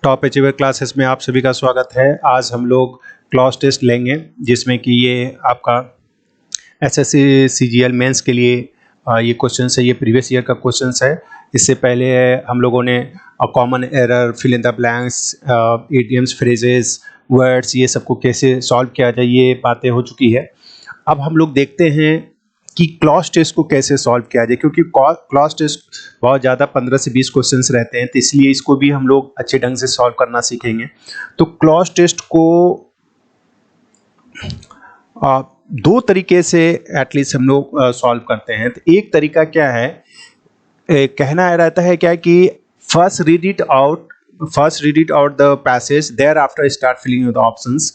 Top achiever classes में आप सभी का स्वागत है। आज हम लोग क्लॉज टेस्ट लेंगे जिसमें कि ये आपका एसएससी सीजीएल मेंस के लिए ये क्वेश्चन है, ये प्रीवियस ईयर का क्वेश्चन है। इससे पहले हम लोगों ने common error, fill in the blanks, idioms, phrases, words, ये सबको कैसे सॉल्व किया जाए ये बातें हो चुकी है। अब हम लोग देखते हैं कि क्लॉज टेस्ट को कैसे सॉल्व किया जाए, क्योंकि क्लॉज टेस्ट बहुत ज़्यादा 15 से 20 क्वेश्चंस रहते हैं, तो इसलिए इसको भी हम लोग अच्छे ढंग से सॉल्व करना सीखेंगे। तो क्लॉज टेस्ट को दो तरीके से एटलीस्ट हम लोग सॉल्व करते हैं। तो एक तरीका क्या है, कहना रहता है क्या कि first read it out the passage, thereafter start filling the options,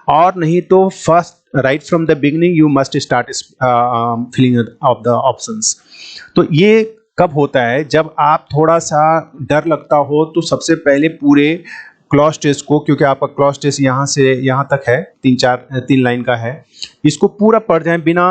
और नहीं तो first right from the beginning you must start filling of the options. तो ये कब होता है, जब आप थोड़ा सा डर लगता हो तो सबसे पहले पूरे क्लॉज टेस्ट को, क्योंकि आपका क्लॉज टेस्ट यहाँ से यहाँ तक है, 3 लाइन का है, इसको पूरा पढ़ जाएं बिना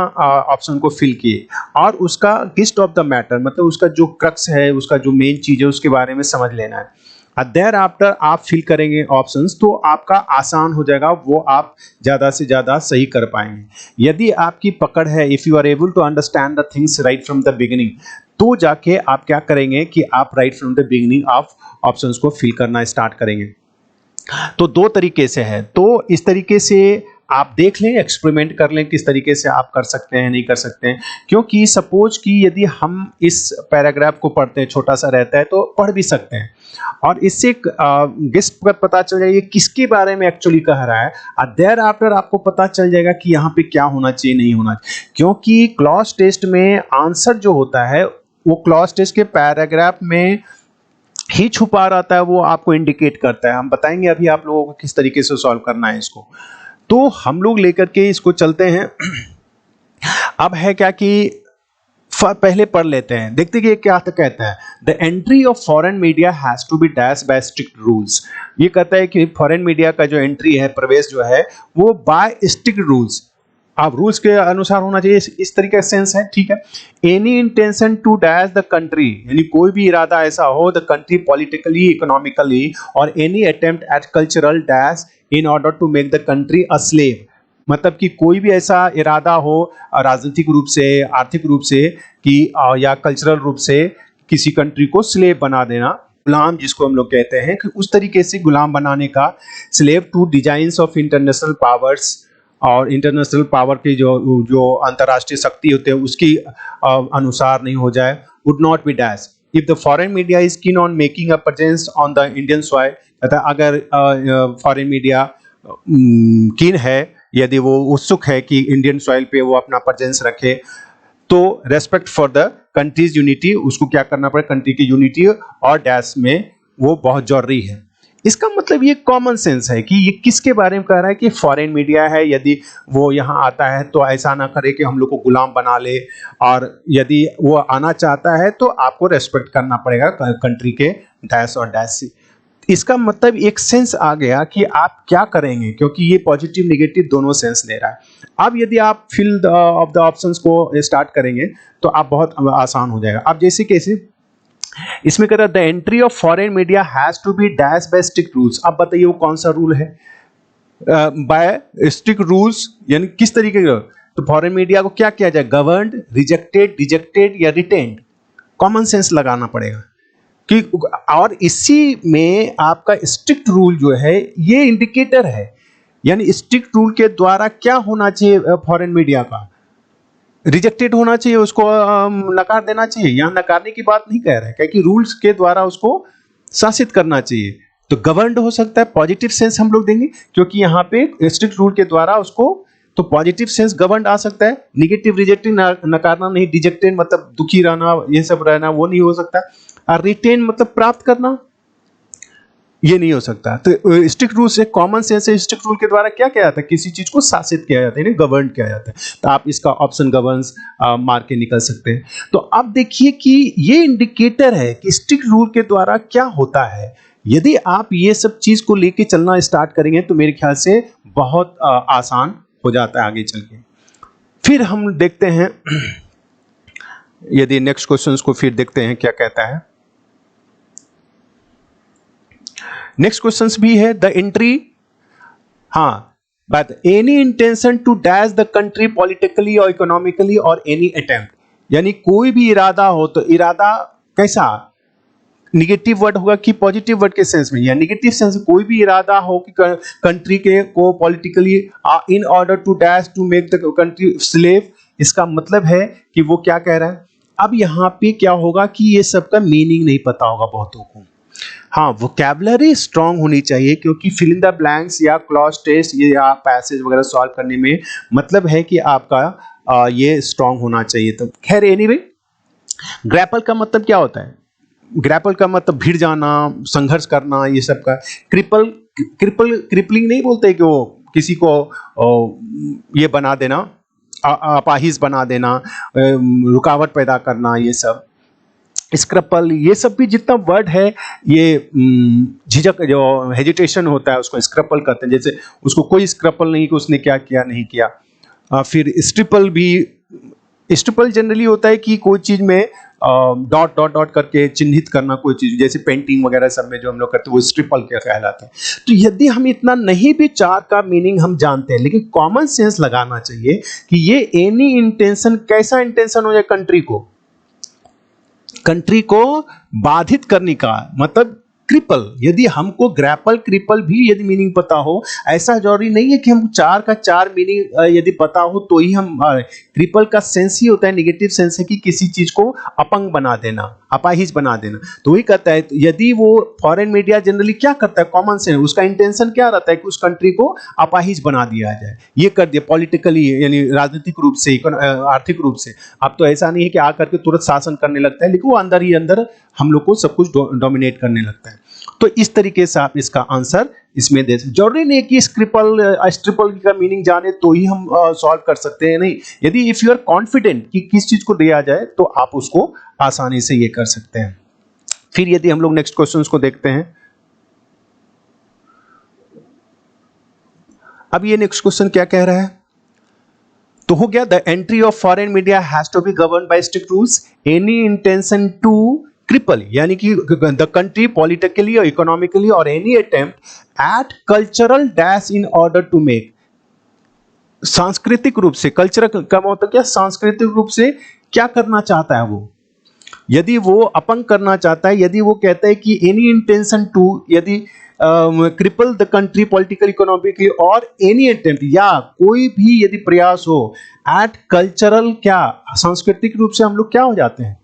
ऑप्शन को फिल किए, और उसका गिस्ट ऑफ द मैटर, मतलब उसका जो क्रक्स है, उसका जो मेन चीज़ है, उसके बारे में समझ लेना है। देयर आफ्टर आप फिल करेंगे ऑप्शंस तो आपका आसान हो जाएगा, वो आप ज़्यादा से ज़्यादा सही कर पाएंगे। यदि आपकी पकड़ है, if you are able to understand the things right from the beginning, तो जाके आप क्या करेंगे कि आप right from the beginning of options को फिल करना स्टार्ट करेंगे। तो दो तरीके से है, तो इस तरीके से आप देख लें, एक्सपेरिमेंट कर लें किस तरीके से आप कर सकते हैं, नहीं कर सकते हैं। क्योंकि सपोज कि यदि हम इस पैराग्राफ को पढ़ते हैं, छोटा सा रहता है तो पढ़ भी सकते हैं, और इससे गेस्ट पता चल जाएगा किसके बारे में एक्चुअली कह रहा है, और देयर आफ्टर आपको पता चल जाएगा कि यहाँ पे क्या होना चाहिए, नहीं होना चाहिए। क्योंकि क्लॉज टेस्ट में आंसर जो होता है वो क्लॉज टेस्ट के पैराग्राफ में ही छुपा रहता है, वो आपको इंडिकेट करता है। हम बताएंगे अभी आप लोगों को किस तरीके से सॉल्व करना है इसको। तो हम लोग लेकर के इसको चलते हैं। अब है क्या कि पहले पढ़ लेते हैं, देखते कि क्या कहता है। The entry of foreign media has to be dash by strict rules. ये कहता है कि फॉरेन मीडिया का जो एंट्री है, प्रवेश जो है, वो बाय स्ट्रिक्ट रूल्स, आप रूल्स के अनुसार होना चाहिए, इस तरीके का सेंस है, ठीक है। Any intention to dash the country, यानी कोई भी इरादा ऐसा हो, द कंट्री पॉलिटिकली, इकोनॉमिकली, और any attempt at cultural dash in order to make the country a slave, मतलब कि कोई भी ऐसा इरादा हो राजनीतिक रूप से, आर्थिक रूप से, कि या कल्चरल रूप से किसी कंट्री को स्लेव बना देना, गुलाम जिसको हम लोग कहते हैं, कि उस तरीके से गुलाम बनाने का, slave to designs of international powers, और इंटरनेशनल पावर की जो अंतर्राष्ट्रीय शक्ति होते हैं उसकी अनुसार नहीं हो जाए, would not be dash if the foreign media is keen on making a presence on the Indian soil. अगर फॉरेन मीडिया कीन है, यदि वो उत्सुक है कि इंडियन सॉइल पे वो अपना प्रेजेंस रखे, तो respect for the countries unity, उसको क्या करना पड़े, कंट्री की यूनिटी और डैश में वो बहुत जरूरी है। इसका मतलब ये कॉमन सेंस है कि ये किसके बारे में कह रहा है कि फॉरेन मीडिया है, यदि वो यहाँ आता है तो ऐसा ना करे कि हम लोग को गुलाम बना ले, और यदि वो आना चाहता है तो आपको रेस्पेक्ट करना पड़ेगा कंट्री के डैश और डैश से। इसका मतलब एक सेंस आ गया कि आप क्या करेंगे, क्योंकि ये पॉजिटिव नेगेटिव दोनों सेंस ले रहा है। अब यदि आप फिल ऑफ द ऑप्शंस को स्टार्ट करेंगे तो आप बहुत आसान हो जाएगा। अब जैसे कैसे इसमें कह रहा है the entry of foreign media has to be dash by strict rules. अब बताइए वो कौन सा रूल है, बाय स्ट्रिक्ट रूल्स, यानी किस तरीके का। तो फॉरेन मीडिया को क्या किया जाए, गवर्नड, रिजेक्टेड, डिजेक्टेड या रिटेन्ड, कॉमन सेंस लगाना पड़ेगा कि, और इसी में आपका स्ट्रिक्ट रूल जो है ये इंडिकेटर है, यानी स्ट्रिक्ट रूल के द्वारा क्या होना चाहिए, फॉरेन मीडिया का रिजेक्टेड होना चाहिए, उसको नकार देना चाहिए। यहाँ नकारने की बात नहीं कह रहा है, क्योंकि रूल्स के द्वारा उसको शासित करना चाहिए। तो गवर्नड हो सकता है, पॉजिटिव सेंस हम लोग देंगे, क्योंकि यहाँ पे स्ट्रिक्ट रूल के द्वारा उसको, तो पॉजिटिव सेंस गवर्नड आ सकता है। निगेटिव, रिजेक्टेड, नकारना नहीं, डिजेक्टेड मतलब दुखी रहना, ये सब रहना, वो नहीं हो सकता। और रिटेन मतलब प्राप्त करना, ये नहीं हो सकता। तो स्ट्रिक्ट रूल से, कॉमन सेंस से स्ट्रिक्ट रूल के द्वारा क्या किया जाता है, किसी चीज को शासित किया जाता है, गवर्न किया जाता है। तो आप इसका ऑप्शन गवर्न्स मार के निकल सकते हैं। तो अब देखिए कि ये इंडिकेटर है कि स्ट्रिक्ट रूल के द्वारा क्या होता है। यदि आप ये सब चीज को लेके चलना स्टार्ट करेंगे तो मेरे ख्याल से बहुत आसान हो जाता है आगे चल के। फिर हम देखते हैं, यदि नेक्स्ट क्वेश्चन को फिर देखते हैं क्या कहता है। नेक्स्ट क्वेश्चन भी है द एंट्री, हाँ बात, any intention to dash the country politically और इकोनॉमिकली और एनी अटेम्प्ट, यानी कोई भी इरादा हो, तो इरादा कैसा, निगेटिव वर्ड होगा कि पॉजिटिव वर्ड के सेंस में, या निगेटिव सेंस में कोई भी इरादा हो कि कंट्री के को politically in order to dash to make the country slave, इसका मतलब है कि वो क्या कह रहा है। अब यहाँ पे क्या होगा कि ये सब का मीनिंग नहीं पता होगा बहुतों को। हाँ, वोकैबुलरी स्ट्रांग होनी चाहिए, क्योंकि फिल इन द ब्लैंक्स या क्लॉज टेस्ट या पैसेज वगैरह सॉल्व करने में मतलब है कि आपका ये स्ट्रांग होना चाहिए। तो खैर एनीवे, ग्रैपल का मतलब क्या होता है, ग्रैपल का मतलब भिड़ जाना, संघर्ष करना, ये सब का। क्रिपलिंग नहीं बोलते कि वो किसी को ये बना देना, अपाहिज बना देना, रुकावट पैदा करना, ये सब। स्क्रपल, ये सब भी जितना वर्ड है, ये झिझक जो हेजिटेशन होता है उसको स्क्रपल कहते हैं। जैसे उसको कोई स्क्रपल नहीं कि उसने क्या किया नहीं किया। फिर स्ट्रिपल भी, स्ट्रिपल जनरली होता है कि कोई चीज में डॉट डॉट डॉट करके चिन्हित करना कोई चीज, जैसे पेंटिंग वगैरह सब में जो हम लोग करते हैं वो स्ट्रिपल क्या कहलाता है। तो यदि हम इतना नहीं भी चार का मीनिंग हम जानते हैं, लेकिन कॉमन सेंस लगाना चाहिए कि ये एनी इंटेंशन, कैसा इंटेंशन हो जाए, कंट्री को बाधित करने का मतलब क्रिपल। यदि हमको ग्रैपल क्रिपल भी यदि मीनिंग पता हो, ऐसा जरूरी नहीं है कि हम चार का चार मीनिंग यदि पता हो तो ही हम, क्रिपल का सेंस ही होता है, नेगेटिव सेंस है कि किसी चीज को अपंग बना देना, अपाहिज बना देना। तो वही कहता है, यदि वो फॉरेन मीडिया जनरली क्या करता है, कॉमन सेंस, उसका इंटेंशन क्या रहता है कि उस कंट्री को अपाहिज बना दिया जाए, ये कर दिया पॉलिटिकली, यानी राजनीतिक रूप से, आर्थिक रूप से। अब तो ऐसा नहीं है कि आकर के तुरंत शासन करने लगता है, लेकिन वो अंदर ही अंदर हम लोग को सब कुछ डोमिनेट करने लगता है। तो इस तरीके से आप इसका आंसर इसमें दे सकते। जरूरी नहीं कि स्ट्रिपल का मीनिंग जाने तो ही हम सॉल्व कर सकते हैं, नहीं। यदि इफ यू आर कॉन्फिडेंट कि किस चीज को दिया जाए तो आप उसको आसानी से ये कर सकते हैं। फिर यदि हम लोग नेक्स्ट क्वेश्चन को देखते हैं, अब ये नेक्स्ट क्वेश्चन क्या कह रहा है, तो हो गया, the entry of foreign media has to be govern by strict rules, any intention to cripple, यानी कि द कंट्री पॉलिटिकली और इकोनॉमिकली और any attempt at cultural dash in order to make, सांस्कृतिक रूप से, कल्चरल का मतलब क्या, सांस्कृतिक रूप से क्या करना चाहता है वो, यदि वो अपंग करना चाहता है, यदि वो कहता है कि एनी इंटेंशन टू, यदि cripple the country political economically और एनी अटेम्प्ट, या कोई भी यदि प्रयास हो एट कल्चरल, क्या सांस्कृतिक रूप से हम लोग क्या हो जाते हैं,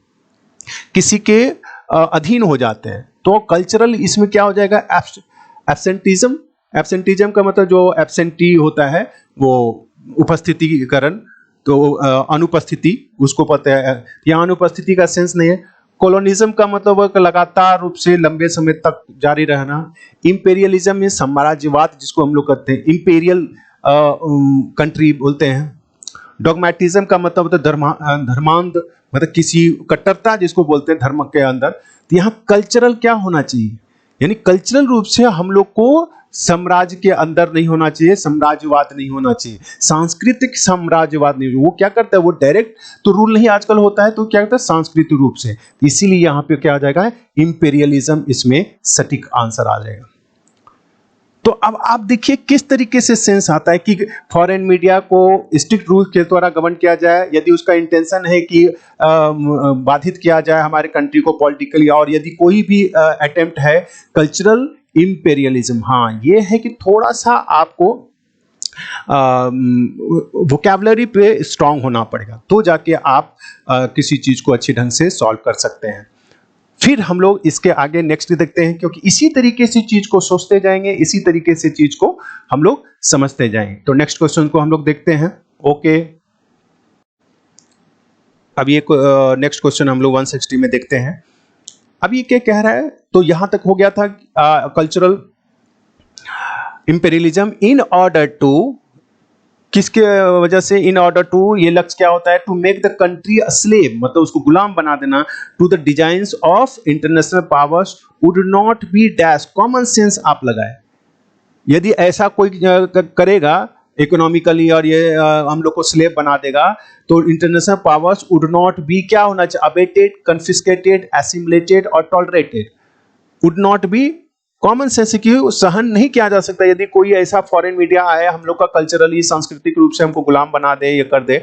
किसी के अधीन हो जाते हैं। तो कल्चरल इसमें क्या हो जाएगा, एब्सेंटिज्म। एब्सेंटिज्म का मतलब जो एब्सेंटी होता है वो उपस्थितिकरण, तो अनुपस्थिति, उसको पता है, यहाँ अनुपस्थिति का सेंस नहीं है। कॉलोनिज्म का मतलब लगातार रूप से लंबे समय तक जारी रहना। इंपेरियलिज्म में साम्राज्यवाद जिसको हम लोग कहते हैं, इंपेरियल कंट्री बोलते हैं। डॉगमेटिज्म का मतलब होता है धर्मांध, मतलब किसी कट्टरता जिसको बोलते हैं धर्म के अंदर। तो यहाँ कल्चरल क्या होना चाहिए, यानी कल्चरल रूप से हम लोग को साम्राज्य के अंदर नहीं होना चाहिए, साम्राज्यवाद नहीं होना चाहिए, सांस्कृतिक साम्राज्यवाद नहीं। वो क्या करता है, वो डायरेक्ट तो रूल नहीं आजकल होता है, तो क्या करता है सांस्कृतिक रूप से। इसीलिए यहाँ पे क्या आ जाएगा, इंपेरियलिज्म इसमें सटीक आंसर आ जाएगा। तो अब आप देखिए किस तरीके से सेंस आता है कि फॉरेन मीडिया को स्ट्रिक्ट रूल के द्वारा गवर्न किया जाए, यदि उसका इंटेंशन है कि बाधित किया जाए हमारे कंट्री को पॉलिटिकली, और यदि कोई भी अटेम्प्ट है कल्चरल इंपेरियलिज्म। हाँ, ये है कि थोड़ा सा आपको वोकैबुलरी पे स्ट्रांग होना पड़ेगा, तो जाके आप किसी चीज को अच्छी ढंग से सॉल्व कर सकते हैं। फिर हम लोग इसके आगे नेक्स्ट देखते हैं, क्योंकि इसी तरीके से चीज को सोचते जाएंगे, इसी तरीके से चीज को हम लोग समझते जाएंगे। तो नेक्स्ट क्वेश्चन को हम लोग देखते हैं। ओके, अब ये नेक्स्ट क्वेश्चन हम लोग 160 में देखते हैं। अब ये क्या कह रहा है, तो यहां तक हो गया था cultural imperialism in order to, किसके वजह से, इन ऑर्डर टू, ये लक्ष्य क्या होता है, to make the country a slave, मतलब उसको गुलाम बना देना, to the designs of international powers would not be dash. Common sense आप लगाए, यदि ऐसा कोई करेगा इकोनॉमिकली और ये हम लोग को स्लेव बना देगा, तो international powers would not B क्या होना चाहिए, अबेटेड, कन्फिस्केटेड, एसिमिलेटेड और tolerated. Would not B common sense है कि सहन नहीं किया जा सकता यदि कोई ऐसा फॉरेन मीडिया आया हम लोग का कल्चरली सांस्कृतिक रूप से हमको गुलाम बना दे या कर दे,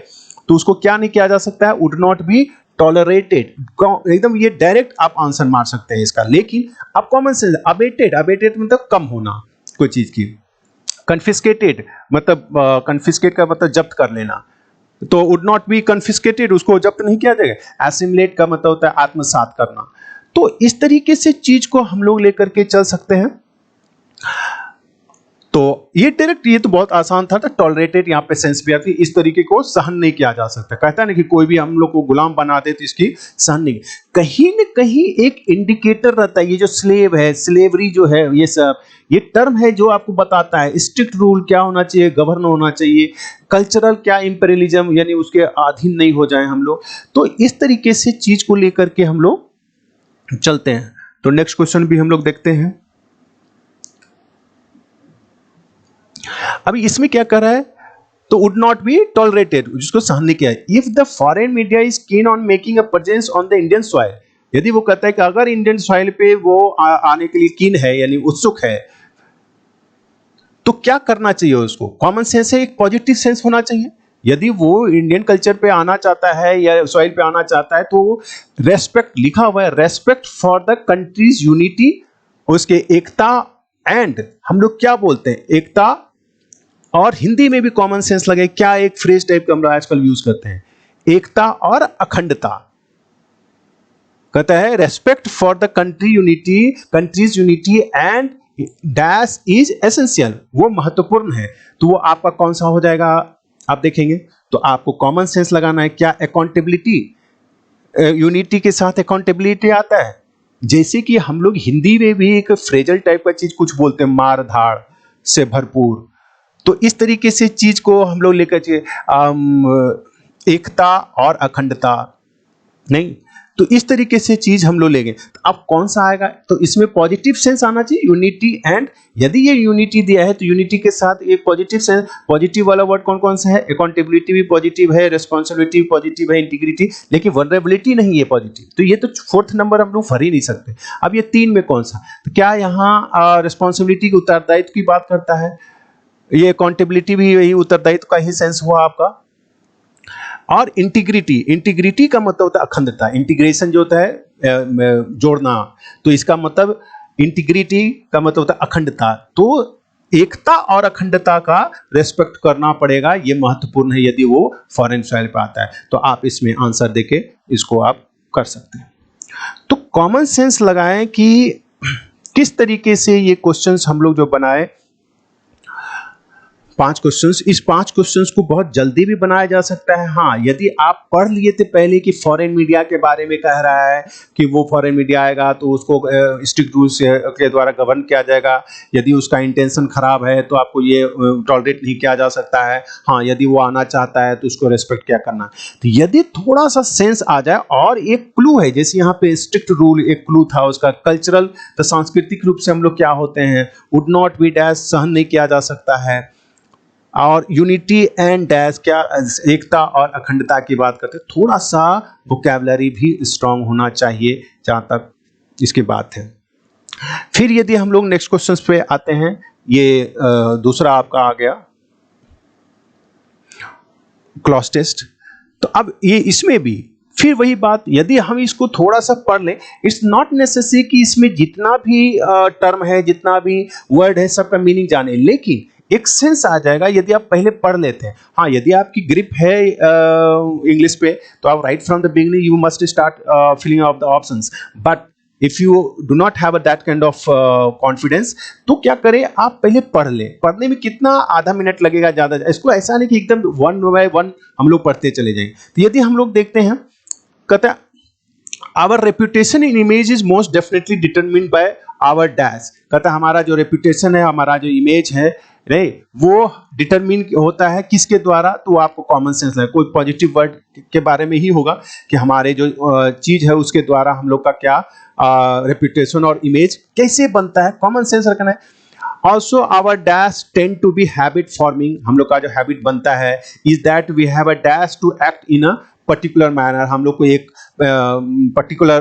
तो उसको क्या नहीं किया जा सकता है, वुड नॉट बी टॉलरेटेड। एकदम ये डायरेक्ट आप आंसर मार सकते हैं इसका। लेकिन अब कॉमन सेंस, अबेटेड, अबेटेड मतलब कम होना कोई चीज की, कन्फिस्केटेड मतलब कन्फिस्केट का मतलब जब्त कर लेना, तो वुड नॉट बी कन्फिस्केटेड, उसको जब्त नहीं किया जाएगा। एसिमिलेट का मतलब होता है आत्मसात करना। तो इस तरीके से चीज को हम लोग लेकर के चल सकते हैं। तो ये डायरेक्ट, ये तो बहुत आसान था। टॉलरेटेड यहाँ पे सेंस भी आती है, इस तरीके को सहन नहीं किया जा सकता। कहता है ना कि कोई भी हम लोग को गुलाम बना दे तो इसकी सहन नहीं। कहीं न कहीं एक इंडिकेटर रहता है, ये जो स्लेव है, स्लेवरी जो है, ये सब ये टर्म है जो आपको बताता है स्ट्रिक्ट रूल क्या होना चाहिए, गवर्न होना चाहिए, कल्चरल क्या इंपेरियलिज्म, यानी उसके अधीन नहीं हो जाए हम लोग। तो इस तरीके से चीज को लेकर के हम लोग चलते हैं। तो नेक्स्ट क्वेश्चन भी हम लोग देखते हैं। अभी इसमें क्या कर रहा है, तो वुड नॉट बी टॉलरेटेड, जिसको सहन नहीं किया। If the foreign media is keen on making a presence on the Indian soil, यदि वो कहता है कि अगर इंडियन सॉइल पे वो आने के लिए कीन है यानी उत्सुक है, तो क्या करना चाहिए उसको। कॉमन सेंस है, एक पॉजिटिव सेंस होना चाहिए। यदि वो इंडियन कल्चर पे आना चाहता है या सॉइल पे आना चाहता है, तो रेस्पेक्ट लिखा हुआ है, respect for the countries unity, उसके एकता एंड, हम लोग क्या बोलते हैं एकता, और हिंदी में भी कॉमन सेंस लगे, क्या एक फ्रेज टाइप का हम लोग आजकल यूज करते हैं, एकता और अखंडता। कहता है respect for the country unity, countries unity and dash is essential, वो महत्वपूर्ण है। तो वो आपका कौन सा हो जाएगा, आप देखेंगे तो आपको कॉमन सेंस लगाना है। क्या अकाउंटेबिलिटी, यूनिटी के साथ अकाउंटेबिलिटी आता है। जैसे कि हम लोग हिंदी में भी एक फ्रेजल टाइप का चीज कुछ बोलते हैं, मार धाड़ से भरपूर, तो इस तरीके से चीज को हम लोग लेकर के एकता और अखंडता नहीं, तो इस तरीके से चीज हम लोग लेंगे। तो अब कौन सा आएगा, तो इसमें पॉजिटिव सेंस आना चाहिए, यूनिटी एंड, यदि ये यूनिटी दिया है तो यूनिटी के साथ एक पॉजिटिव सेंस, पॉजिटिव वाला वर्ड कौन कौन सा है, अकाउंटेबिलिटी भी पॉजिटिव है, रिस्पॉन्सिबिलिटी भी पॉजिटिव है, इंटीग्रिटी, लेकिन वल्नरेबिलिटी नहीं है पॉजिटिव, तो ये तो फोर्थ नंबर हम लोग भर ही नहीं सकते। अब ये तीन में कौन सा, तो क्या यहाँ रिस्पॉन्सिबिलिटी के उत्तरदायित्व की बात करता है, ये अकाउंटेबिलिटी भी यही उत्तरदायित्व का ही सेंस हुआ आपका। और इंटीग्रिटी, इंटीग्रिटी का मतलब होता है अखंडता, इंटीग्रेशन जो होता है जोड़ना, तो इसका मतलब इंटीग्रिटी का मतलब होता है अखंडता। तो एकता और अखंडता का रेस्पेक्ट करना पड़ेगा, ये महत्वपूर्ण है यदि वो फॉरेन सॉइल पे आता है। तो आप इसमें आंसर देके इसको आप कर सकते हैं। तो कॉमन सेंस लगाएं कि किस तरीके से ये क्वेश्चंस हम लोग जो बनाए, 5 क्वेश्चंस, इस 5 क्वेश्चंस को बहुत जल्दी भी बनाया जा सकता है। हाँ, यदि आप पढ़ लिए थे पहले कि फॉरेन मीडिया के बारे में कह रहा है कि वो फॉरेन मीडिया आएगा तो उसको स्ट्रिक्ट रूल्स के द्वारा गवर्न किया जाएगा, यदि उसका इंटेंशन खराब है तो आपको ये टॉलरेट नहीं किया जा सकता है। हाँ, यदि वो आना चाहता है तो उसको रेस्पेक्ट क्या करना। तो यदि थोड़ा सा सेंस आ जाए, और एक क्लू है, जैसे यहाँ पे स्ट्रिक्ट रूल एक क्लू था उसका, कल्चरल तो सांस्कृतिक रूप से हम लोग क्या होते हैं, वुड नॉट बी डैश सहन नहीं किया जा सकता है, और यूनिटी एंड डैश क्या एकता और अखंडता की बात करते हैं। थोड़ा सा वोकैबुलरी भी स्ट्रांग होना चाहिए जहाँ तक इसकी बात है। फिर यदि हम लोग नेक्स्ट क्वेश्चंस पे आते हैं, ये दूसरा आपका आ गया क्लॉज टेस्ट। तो अब ये इसमें भी फिर वही बात, यदि हम इसको थोड़ा सा पढ़ लें, इट्स नॉट नेसेसरी कि इसमें जितना भी टर्म है, जितना भी वर्ड है, सबका मीनिंग जाने, लेकिन एक सेंस आ जाएगा यदि आप पहले पढ़ लेते हैं। हाँ, यदि आपकी ग्रिप है इंग्लिश पे तो आप right from the beginning you must start filling of the options, but if you do not have that kind of confidence, तो क्या करें, आप पहले पढ़ लें। पढ़ने में कितना, आधा मिनट लगेगा ज्यादा, इसको ऐसा नहीं कि एकदम वन बाय वन हम लोग पढ़ते चले जाएंगे। तो यदि हम लोग देखते हैं, कहता है our reputation in image is most definitely determined by our dash. कहता है हमारा जो रेपुटेशन है, हमारा जो इमेज है, नहीं, वो डिटरमिन होता है किसके द्वारा, तो आपको कॉमन सेंस है, कोई पॉजिटिव वर्ड के बारे में ही होगा कि हमारे जो चीज है उसके द्वारा हम लोग का क्या रेपुटेशन और इमेज कैसे बनता है, कॉमन सेंस रखना है। Also our dash tend to be habit forming, हम लोग का जो हैबिट बनता है, is that we have a dash to act in a particular manner, हम लोग को एक पर्टिकुलर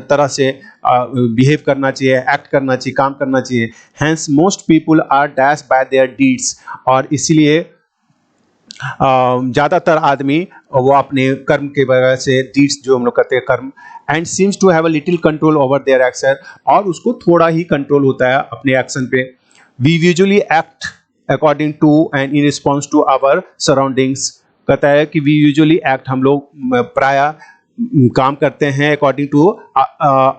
तरह से बिहेव करना चाहिए, एक्ट करना चाहिए, काम करना चाहिए। Hence most people are dash by their deeds, और इसीलिए ज़्यादातर आदमी वो अपने कर्म के वजह से, डीड्स जो हम लोग कहते हैं कर्म, and seems to have a little control over their action, और उसको थोड़ा ही कंट्रोल होता है अपने एक्शन पे। We usually act according to and in response to our surroundings, कहता है कि वी यूजुअली एक्ट, हम लोग प्राय काम करते हैं अकॉर्डिंग टू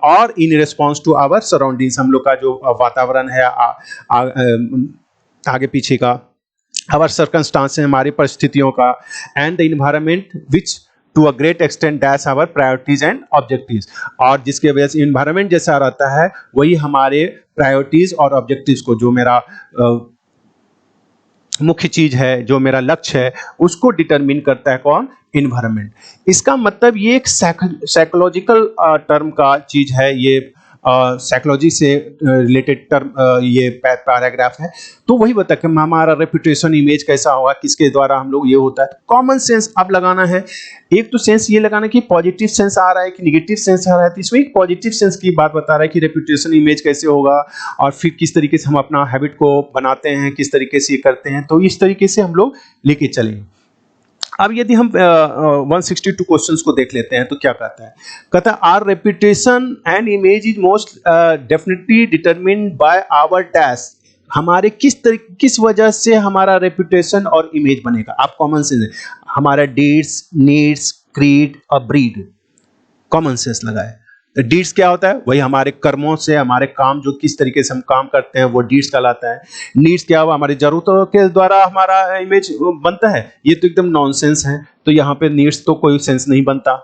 और in response to our surroundings, हम लोग का जो वातावरण है आगे पीछे का, आवर सर्कमस्टांस, हमारी परिस्थितियों का, and the environment which to a great extent dash our priorities and objectives, और जिसके वजह से इन्वायरमेंट जैसा रहता है वही हमारे प्रायोरिटीज और ऑब्जेक्टिव्स को, जो मेरा मुख्य चीज है, जो मेरा लक्ष्य है, उसको डिटरमिन करता है कौन? इन्वायरमेंट। इसका मतलब ये एक साइकोलॉजिकल टर्म का चीज है, ये साइकोलॉजी से रिलेटेड टर्म, ये पैराग्राफ है। तो वही बता कि हमारा रेपुटेशन, इमेज कैसा होगा, किसके द्वारा हम लोग, ये होता है। कॉमन सेंस अब लगाना है। एक तो सेंस ये लगाना कि पॉजिटिव सेंस आ रहा है कि निगेटिव सेंस आ रहा है, तो इसमें एक पॉजिटिव सेंस की बात बता रहा है कि रेपुटेशन, इमेज कैसे होगा, और फिर किस तरीके से हम अपना हैबिट को बनाते हैं, किस तरीके से ये करते हैं, तो इस तरीके से हम लोग लेके चलें। अब यदि हम 162 क्वेश्चंस को देख लेते हैं तो क्या कहता है? कहता है our reputation and image is most definitely determined by our dash, हमारे किस वजह से हमारा रेपुटेशन और इमेज बनेगा। आप कॉमन सेंस है, हमारा डीड्स, नीड्स, क्रीड और ब्रीड, कॉमन सेंस लगाए। डीड्स क्या होता है? वही हमारे कर्मों से, हमारे काम, जो किस तरीके से हम काम करते हैं वो डीड्स कहलाता है। नीड्स क्या हुआ? हमारी जरूरतों के द्वारा हमारा इमेज बनता है, ये तो एकदम नॉनसेंस है, तो यहाँ पे नीड्स तो कोई सेंस नहीं बनता।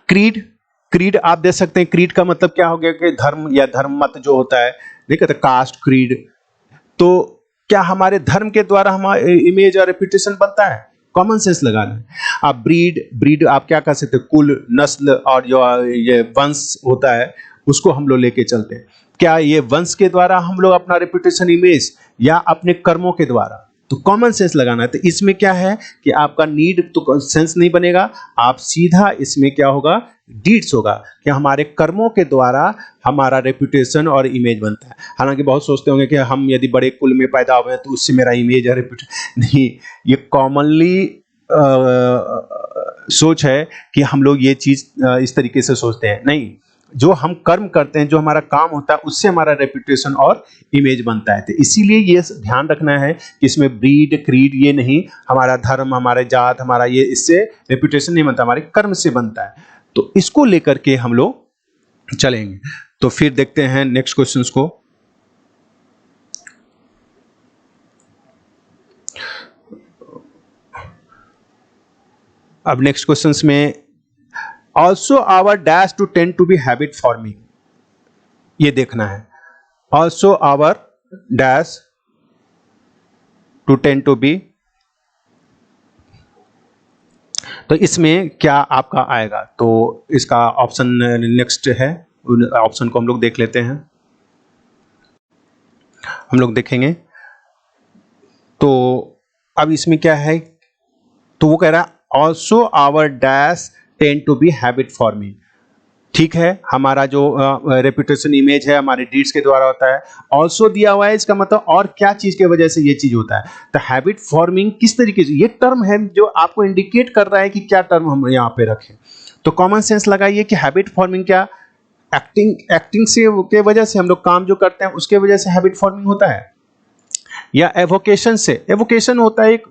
क्रीड, क्रीड आप देख सकते हैं, क्रीड का मतलब क्या हो गया कि धर्म या धर्म मत जो होता है, देखिए तो कास्ट क्रीड, तो क्या हमारे धर्म के द्वारा हमारे इमेज और रेपुटेशन बनता है? कॉमन सेंस लगाना है। आप ब्रीड, ब्रीड आप क्या कह सकते हैं? कुल, नस्ल, और जो ये वंश होता है उसको हम लोग लेके चलते हैं। क्या ये वंश के द्वारा हम लोग अपना रेपुटेशन, इमेज, या अपने कर्मों के द्वारा? तो कॉमन सेंस लगाना है। तो इसमें क्या है कि आपका नीड तो सेंस नहीं बनेगा, आप सीधा इसमें क्या होगा? डीड्स होगा, कि हमारे कर्मों के द्वारा हमारा रेपुटेशन और इमेज बनता है। हालांकि बहुत सोचते होंगे कि हम यदि बड़े कुल में पैदा हुए हैं तो उससे मेरा इमेज और रेपुटेशन, नहीं, ये कॉमनली सोच है कि हम लोग ये चीज इस तरीके से सोचते हैं। नहीं, जो हम कर्म करते हैं, जो हमारा काम होता है, उससे हमारा रेपुटेशन और इमेज बनता है। तो इसीलिए ये ध्यान रखना है कि इसमें ब्रीड, क्रीड ये नहीं, हमारा धर्म, हमारा जात, हमारा ये, इससे रेपुटेशन नहीं बनता, हमारे कर्म से बनता है। तो इसको लेकर के हम लोग चलेंगे। तो फिर देखते हैं नेक्स्ट क्वेश्चंस को। अब नेक्स्ट क्वेश्चंस में also our dash to tend to be habit forming, ये देखना है। Also our dash to tend to be, तो इसमें क्या आपका आएगा? तो इसका ऑप्शन नेक्स्ट है, ऑप्शन को हम लोग देख लेते हैं, हम लोग देखेंगे। तो अब इसमें क्या है? तो वो कह रहा है also our dash tend to be habit forming. ठीक है, हमारा जो रेपुटेशन, इमेज है, हमारे डीड्स के द्वारा होता है। ऑल्सो दिया हुआ है, इसका मतलब और क्या चीज के वजह से ये चीज होता है। तो हैबिट फॉर्मिंग किस तरीके से, ये टर्म है जो आपको इंडिकेट कर रहा है कि क्या टर्म हम यहाँ पे रखें। तो कॉमन सेंस लगाइए कि हैबिट फॉर्मिंग क्या, एक्टिंग से के वजह से हम लोग काम जो करते हैं उसके वजह से हैबिट फॉर्मिंग होता है, या एवोकेशन से। एवोकेशन होता है एक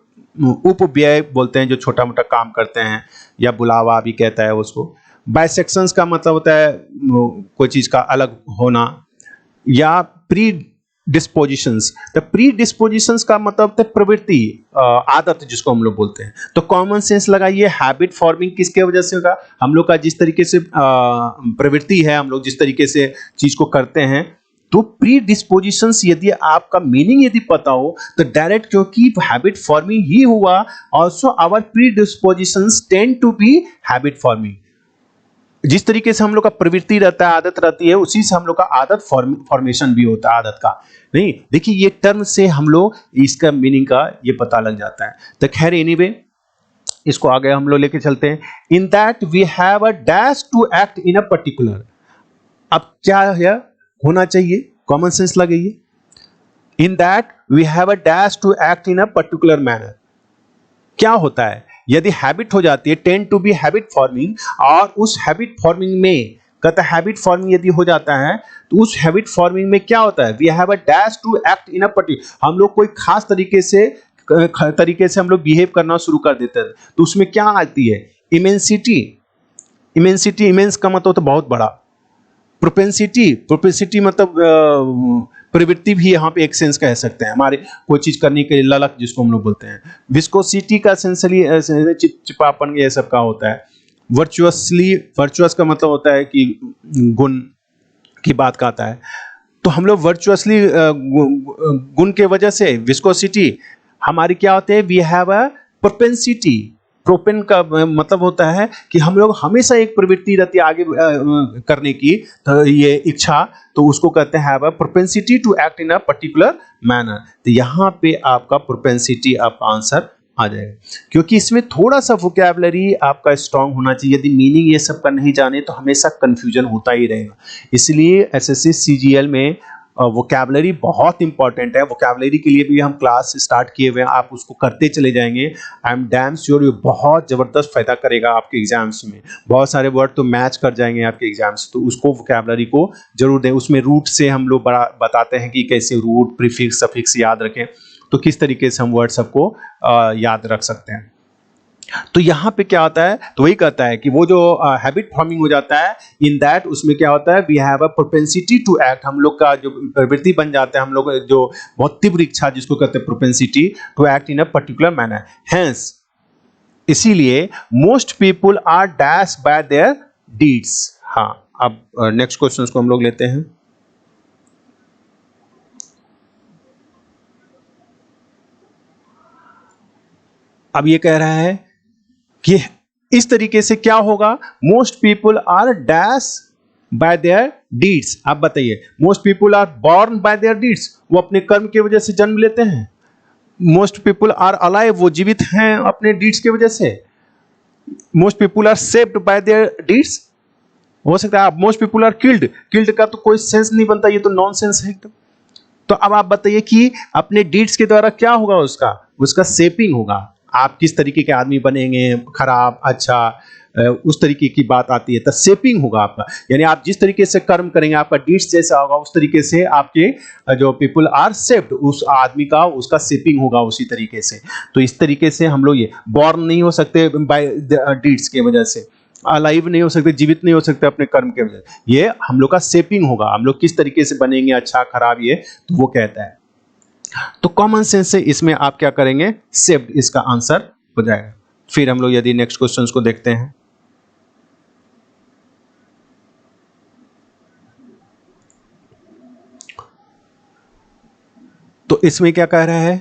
उपव्यय बोलते हैं, जो छोटा मोटा काम करते हैं, या बुलावा भी कहता है उसको। बाइसेक्शंस का मतलब होता है कोई चीज का अलग होना, या प्री डिस्पोजिशंस। तो प्री डिस्पोजिशंस का मतलब होता है प्रवृत्ति, आदत जिसको हम लोग बोलते हैं। तो कॉमन सेंस लगाइए, हैबिट फॉर्मिंग किसके वजह से होगा? हम लोग का जिस तरीके से प्रवृत्ति है, हम लोग जिस तरीके से चीज को करते हैं। तो प्री डिस्पोजिशंस, यदि आपका मीनिंग यदि पता हो तो डायरेक्ट, क्योंकि हैबिट फॉर्मिंग ही हुआ, also our predispositions tend to be habit forming. जिस तरीके से हम लोग का प्रवृत्ति रहता है, आदत रहती है, उसी से हम लोग का आदत फॉर्मेशन भी होता है आदत का। नहीं, देखिए ये टर्म से हम लोग इसका मीनिंग का ये पता लग जाता है। तो खैर एनीवे, इसको आगे हम लोग लेके चलते हैं। In that we have a dash to act in a particular. अब क्या है होना चाहिए, कॉमन सेंस लगाइए। In that we have a dash to act in a particular manner. क्या होता है, यदि हैबिट हो जाती है, tend to be habit forming, और उस हैबिट फॉर्मिंग में कहता है, हैबिट फॉर्मिंग यदि हो जाता है तो उस हैबिट फॉर्मिंग में क्या होता है, we have a dash to act in a particular, हम लोग कोई खास तरीके से हम लोग बिहेव करना शुरू कर देते हैं। तो उसमें क्या आती है, इमेंसिटी। इमेंसिटी, इमेंस का मतलब तो बहुत बड़ा। प्रोपेंसिटी, प्रोपेंसिटी मतलब प्रवृत्ति भी यहाँ पे एक सेंस कह सकते हैं, हमारे कोई चीज करने के लिए ललक जिसको हम लोग बोलते हैं। विस्कोसिटी का सेंसली चिपचिपापन ये सब का होता है। वर्चुअसली, वर्चुअस का मतलब होता है कि गुण की बात का आता है। तो हम लोग वर्चुअसली गुण के वजह से विस्कोसिटी हमारी क्या होते हैं, वी हैव अ प्रोपेंसिटी। प्रोपेन का मतलब होता है कि हम लोग हमेशा एक प्रवृत्ति रहती है आगे करने की, तो ये इच्छा, तो उसको कहते हैं have a propensity to act in a particular manner. तो यहाँ पे आपका प्रोपेंसिटी आपका आंसर आ जाएगा, क्योंकि इसमें थोड़ा सा वोकैबुलरी आपका स्ट्रांग होना चाहिए। यदि मीनिंग ये सब का नहीं जाने तो हमेशा कंफ्यूजन होता ही रहेगा। इसलिए एसएससी सीजीएल में वोकैबुलरी बहुत इंपॉर्टेंट है। वोकैबुलरी के लिए भी हम क्लास स्टार्ट किए हुए हैं, आप उसको करते चले जाएंगे। आई एम डैम श्योर ये बहुत जबरदस्त फायदा करेगा आपके एग्जाम्स में। बहुत सारे वर्ड तो मैच कर जाएंगे आपके एग्जाम्स, तो उसको वोकैबुलरी को जरूर दें। उसमें रूट से हम लोग बड़ा बताते हैं कि कैसे रूट, प्रीफिक्स, सफिक्स याद रखें, तो किस तरीके से हम वर्ड सबको याद रख सकते हैं। तो यहाँ पे क्या होता है, तो वही कहता है कि वो जो हैबिट फॉर्मिंग हो जाता है, इन दैट उसमें क्या होता है, we have a propensity to act, हम लोग का जो प्रवृत्ति बन जाता है, हम लोग जो बहुत तीव्र इच्छा जिसको कहते हैं propensity to act in a particular manner. Hence, इसीलिए most people are dash by their deeds. हाँ, अब नेक्स्ट क्वेश्चन को हम लोग लेते हैं। अब ये कह रहा है कि इस तरीके से क्या होगा, most people are dash by their deeds. आप बताइए, most people are born by their deeds, वो अपने कर्म की वजह से जन्म लेते हैं। मोस्ट पीपुल आर अलाइव, वो जीवित हैं अपने डीड्स की वजह से। Most people are saved by their deeds, हो सकता है। Most people are killed, killed का तो कोई सेंस नहीं बनता, ये तो नॉनसेंस है एकदम। तो अब आप बताइए कि अपने डीड्स के द्वारा क्या होगा, उसका उसका शेपिंग होगा। आप किस तरीके के आदमी बनेंगे, खराब, अच्छा, उस तरीके की बात आती है, तो शेपिंग होगा आपका। यानी आप जिस तरीके से कर्म करेंगे, आपका डीड्स जैसा होगा, उस तरीके से आपके जो पीपल आर शेप्ड, उस आदमी का उसका शेपिंग होगा उसी तरीके से। तो इस तरीके से हम लोग ये बॉर्न नहीं हो सकते बाय डीड्स की वजह से, अलाइव नहीं हो सकते, जीवित नहीं हो सकते अपने कर्म के वजह, ये हम लोग का शेपिंग होगा, हम लोग किस तरीके से बनेंगे, अच्छा खराब, ये तो वो कहता है। तो कॉमन सेंस से इसमें आप क्या करेंगे, सेव्ड इसका आंसर हो जाएगा। फिर हम लोग यदि नेक्स्ट क्वेश्चन को देखते हैं, तो इसमें क्या कह रहा है,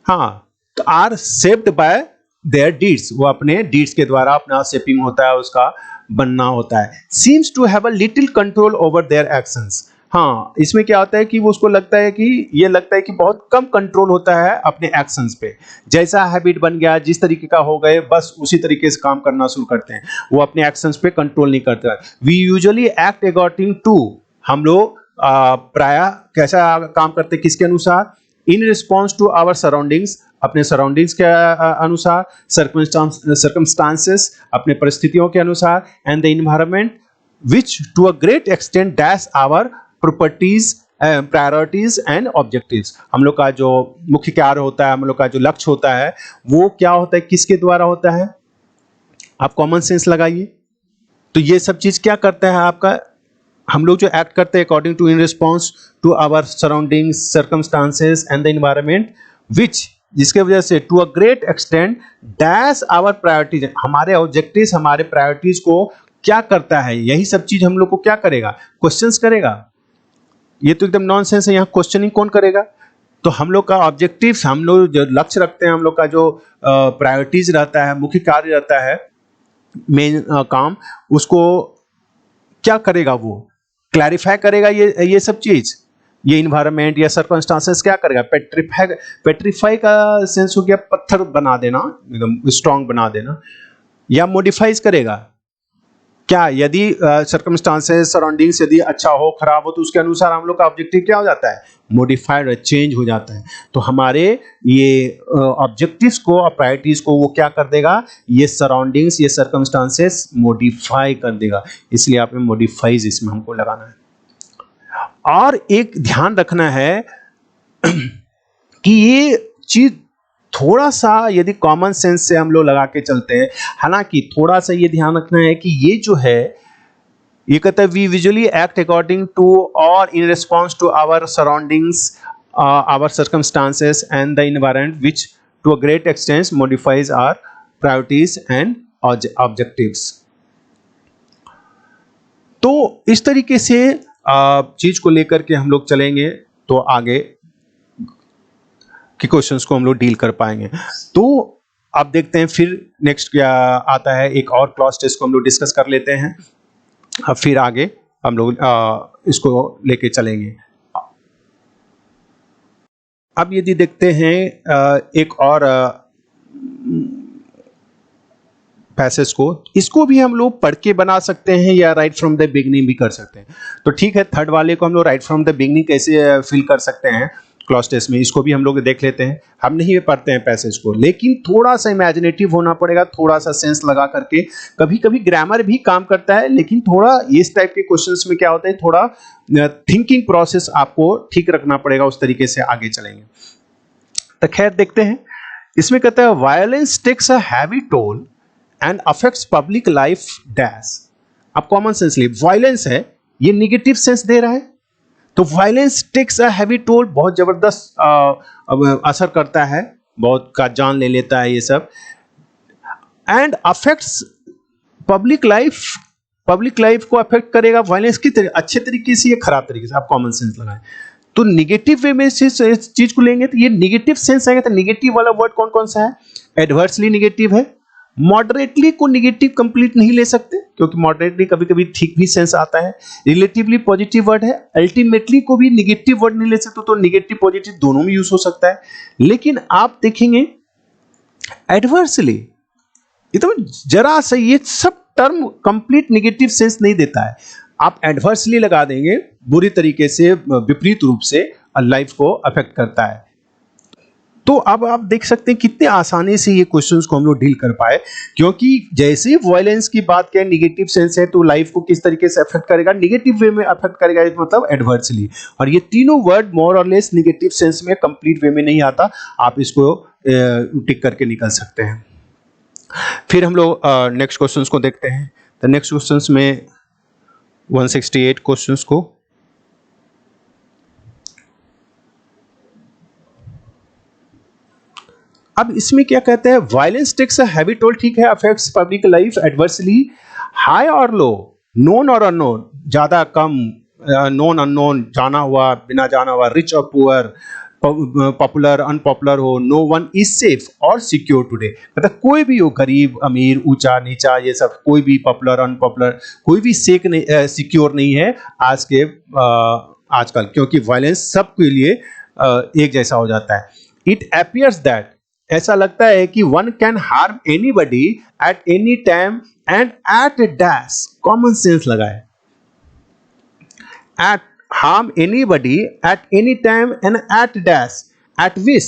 हाँ, तो are saved by their deeds, वो अपने डीड्स के द्वारा अपना शेपिंग होता है, उसका बनना होता है। Seems to have a little control over their actions. हाँ, इसमें क्या होता है कि वो उसको लगता है कि ये लगता है कि बहुत कम कंट्रोल होता है अपने एक्शंस पे। जैसा हैबिट बन गया, जिस तरीके का हो गए, बस उसी तरीके से काम करना शुरू करते हैं, वो अपने एक्शंस पे कंट्रोल नहीं करते। We usually act according to, हम लोग प्रायः कैसा काम करते, किसके अनुसार, in response to our surroundings, अपने सराउंडिंग्स के अनुसार, सर्कमस्टांसेस, अपने परिस्थितियों के अनुसार, and the environment which to a great extent dash our properties, priorities and objectives. हम लोग का जो मुख्य कार्य होता है, हम लोग का जो लक्ष्य होता है, वो क्या होता है, किसके द्वारा होता है, आप कॉमन सेंस लगाइए। तो ये सब चीज क्या करता है आपका, हम लोग जो एक्ट करते हैं according to, in response to our surroundings, circumstances and the environment which, जिसके वजह से to a great extent dash our priorities, हमारे ऑब्जेक्टिव्स, हमारे प्रायोरिटीज को क्या करता है, यही सब चीज हम लोग को क्या करेगा, क्वेश्चंस करेगा। ये तो एकदम नॉनसेंस है, यहाँ क्वेश्चनिंग कौन करेगा। तो हम लोग का ऑब्जेक्टिव्स, हम लोग जो लक्ष्य रखते हैं, हम लोग का जो प्रायोरिटीज रहता है, मुख्य कार्य रहता है, मेन काम, उसको क्या करेगा, वो क्लैरिफाई करेगा ये सब चीज। ये इन्वायरमेंट या सर्कमस्टांसेस क्या करेगा, पेट्रीफाई का सेंस हो गया पत्थर बना देना, एकदम स्ट्रांग बना देना, या मॉडिफाइज करेगा क्या, यदि सर्कमस्टांसेस सराउंडिंग्स यदि अच्छा हो खराब हो तो उसके अनुसार हम लोग का ऑब्जेक्टिव क्या हो जाता है, मॉडिफाइड, चेंज हो जाता है। तो हमारे ये ऑब्जेक्टिव्स को और प्रायोरिटीज को वो क्या कर देगा, ये सराउंडिंग्स ये सर्कमस्टांसेस मॉडिफाई कर देगा, इसलिए आप में मॉडिफाइज इसमें हमको लगाना है। और एक ध्यान रखना है कि ये चीज थोड़ा सा यदि कॉमन सेंस से हम लोग लगा के चलते हैं, हालांकि थोड़ा सा ये ध्यान रखना है कि ये जो है ये कहता है we visually act according to और in response to our surroundings our circumstances and the environment which to a great extent modifies our priorities and objectives. तो इस तरीके से चीज को लेकर के हम लोग चलेंगे तो आगे के क्वेश्चंस को हम लोग डील कर पाएंगे। तो अब देखते हैं फिर नेक्स्ट क्या आता है, एक और क्लॉज टेस्ट को हम लोग डिस्कस कर लेते हैं, अब फिर आगे हम लोग इसको लेके चलेंगे। अब यदि देखते हैं एक और पैसेज को, इसको भी हम लोग पढ़ के बना सकते हैं या राइट फ्रॉम द बिगनिंग भी कर सकते हैं। तो ठीक है, थर्ड वाले को हम लोग राइट फ्रॉम द बिगनिंग कैसे फिल कर सकते हैं क्लॉज टेस्ट में, इसको भी हम लोग देख लेते हैं। हम नहीं पढ़ते हैं पैसेज को, लेकिन थोड़ा सा इमेजिनेटिव होना पड़ेगा, थोड़ा सा सेंस लगा करके। कभी कभी ग्रामर भी काम करता है, लेकिन थोड़ा इस टाइप के क्वेश्चंस में क्या होता है, थोड़ा थिंकिंग प्रोसेस आपको ठीक रखना पड़ेगा, उस तरीके से आगे चलेंगे। तो खैर देखते हैं, इसमें कहता है violence takes a heavy toll and affects public life dash. अब कॉमन सेंस लिए, वायलेंस है, ये निगेटिव सेंस दे रहा है, तो violence takes a heavy toll, बहुत जबरदस्त असर करता है, बहुत का जान ले लेता है ये सब। एंड अफेक्ट्स पब्लिक लाइफ को अफेक्ट करेगा वायलेंस की अच्छे तरीके से या खराब तरीके से, आप कॉमन सेंस लगाएं। तो निगेटिव वे में इस चीज को लेंगे तो ये निगेटिव सेंस आएगा। तो निगेटिव वाला वर्ड कौन कौन सा है, एडवर्सली निगेटिव है, मॉडरेटली को निगेटिव कंप्लीट नहीं ले सकते क्योंकि मॉडरेटली कभी कभी ठीक भी सेंस आता है, रिलेटिवली पॉजिटिव वर्ड है, अल्टीमेटली को भी निगेटिव वर्ड नहीं ले सकते, तो निगेटिव पॉजिटिव दोनों में यूज हो सकता है। लेकिन आप देखेंगे एडवर्सली, ये तो जरा सा ये सब टर्म कंप्लीट निगेटिव सेंस नहीं देता है। आप एडवर्सली लगा देंगे, बुरी तरीके से विपरीत रूप से लाइफ को अफेक्ट करता है। तो अब आप देख सकते हैं कितने आसानी से ये क्वेश्चंस को हम लोग डील कर पाए, क्योंकि जैसे ही वायलेंस की बात करें, निगेटिव सेंस है, तो लाइफ को किस तरीके से अफेक्ट करेगा, निगेटिव वे में अफेक्ट करेगा, मतलब एडवर्सली। और ये तीनों वर्ड मोर और लेस निगेटिव सेंस में कंप्लीट वे में नहीं आता, आप इसको टिक करके निकल सकते हैं। फिर हम लोग नेक्स्ट क्वेश्चंस को देखते हैं। तो नेक्स्ट क्वेश्चंस में 168 क्वेश्चंस को अब इसमें क्या कहते हैं, violence takes a heavy toll, ठीक है, affects public life adversely, high और लो, नोन और अननोन, ज्यादा कम, नोन अननोन, जाना हुआ बिना जाना हुआ, रिच और पुअर, पॉपुलर अनपॉपुलर हो, नो वन इज सेफ और सिक्योर टुडे, मतलब कोई भी हो, गरीब अमीर, ऊंचा नीचा, ये सब कोई भी, पॉपुलर अनपॉपुलर, कोई भी सेफ नहीं, सिक्योर नहीं है आजकल, क्योंकि वायलेंस सबके लिए एक जैसा हो जाता है। इट अपीयर्स दैट, ऐसा लगता है कि one can harm anybody at any time and at dash, common sense लगाए, at harm anybody at any time and at dash, at wish,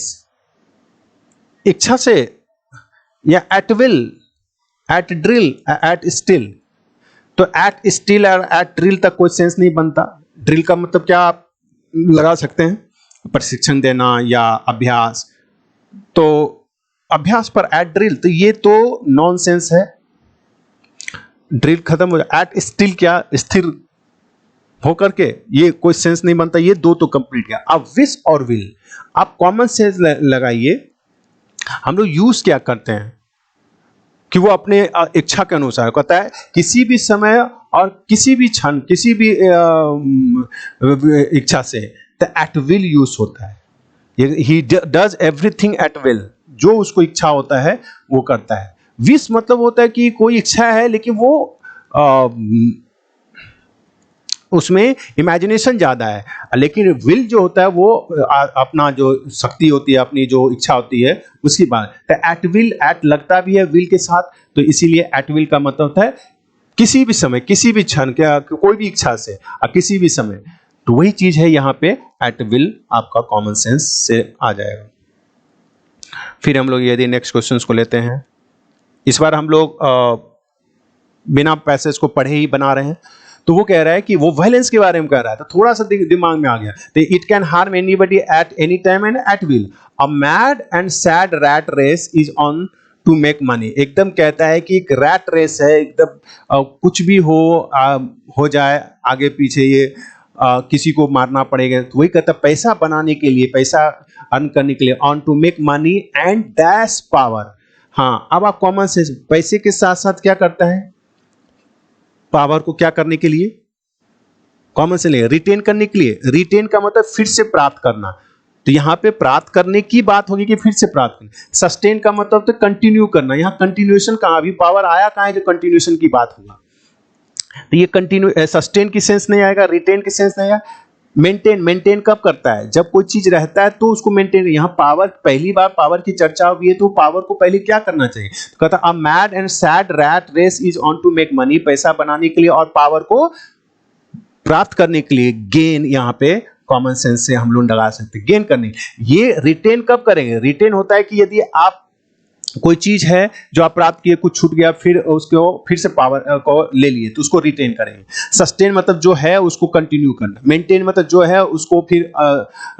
इच्छा से, या at will, at drill, at still. तो at still और at drill तक कोई sense नहीं बनता। ड्रिल का मतलब क्या आप लगा सकते हैं, प्रशिक्षण देना या अभ्यास, तो अभ्यास पर एट ड्रिल, तो ये तो नॉनसेंस है, ड्रिल खत्म हो जाए। एट स्टिल क्या, स्थिर होकर के, ये कोई सेंस नहीं बनता, ये दो तो कंप्लीट गया। अब विश और विल, आप कॉमन सेंस लगाइए, हम लोग यूज क्या करते हैं कि वो अपने इच्छा के अनुसार कहता है, किसी भी समय और किसी भी क्षण, किसी भी इच्छा से, तो एट विल यूज होता है। He does everything at will, जो उसको इच्छा होता है वो करता है। विश मतलब होता है कि कोई इच्छा है लेकिन वो उसमें इमेजिनेशन ज़्यादा है, लेकिन विल जो होता है वो अपना जो शक्ति होती है, अपनी जो इच्छा होती है उसकी बात। तो एट विल, एट लगता भी है विल के साथ, तो इसीलिए एट विल का मतलब होता है किसी भी समय, किसी भी क्षण, क्या कोई भी इच्छा से किसी भी समय। तो वही चीज है यहाँ पे एट विल आपका कॉमन सेंस से आ जाएगा। फिर हम लोग यदि नेक्स्ट क्वेश्चन को लेते हैं, इस बार हम लोग बिना पैसेज को पढ़े ही बना रहे हैं। तो वो कह रहा है कि वो वायलेंस के बारे में कह रहा है, तो थोड़ा सा दिमाग में आ गया। तो it can harm anybody at any time and at will. A mad and sad rat race is on to make money. एकदम कहता है कि एक रैट रेस है, एकदम कुछ भी हो जाए आगे पीछे, ये किसी को मारना पड़ेगा। तो वही कहता है पैसा बनाने के लिए, पैसा अर्न करने के लिए, on to make money and that's power. हाँ, अब आप कॉमन सेंस, पैसे के साथ साथ क्या करता है, पावर को क्या करने के लिए, कॉमन सेंस रिटेन करने के लिए। रिटेन का मतलब फिर से प्राप्त करना, तो यहाँ पे प्राप्त करने की बात होगी कि फिर से प्राप्त करना। सस्टेन का मतलब तो कंटिन्यू करना, यहाँ कंटिन्यूएशन कहाँ, अभी पावर आया कहाँ है जो कंटिन्यूएशन की बात होगा। तो ये कंटिन्यू, सस्टेन की सेंस नहीं आएगा, रिटेन की सेंस नहीं आएगा। मेंटेन, मेंटेन कब करता है, जब कोई चीज रहता है तो उसको मेंटेन। यहाँ पावर, पहली बार पावर की चर्चा हुई है, तो पावर को पहले क्या करना चाहिए, तो कहता a mad and sad rat race is on to make money, पैसा बनाने के लिए और पावर को प्राप्त करने के लिए। गेन यहाँ पे कॉमन सेंस से हम लोग लगा सकते हैं, गेन करने। ये रिटेन कब करेंगे, रिटेन होता है कि यदि आप कोई चीज है जो आप प्राप्त किए, कुछ छूट गया, फिर उसको फिर से पावर को ले लिए, तो उसको रिटेन करेंगे। सस्टेन मतलब जो है उसको कंटिन्यू करना, मेंटेन मतलब जो है उसको फिर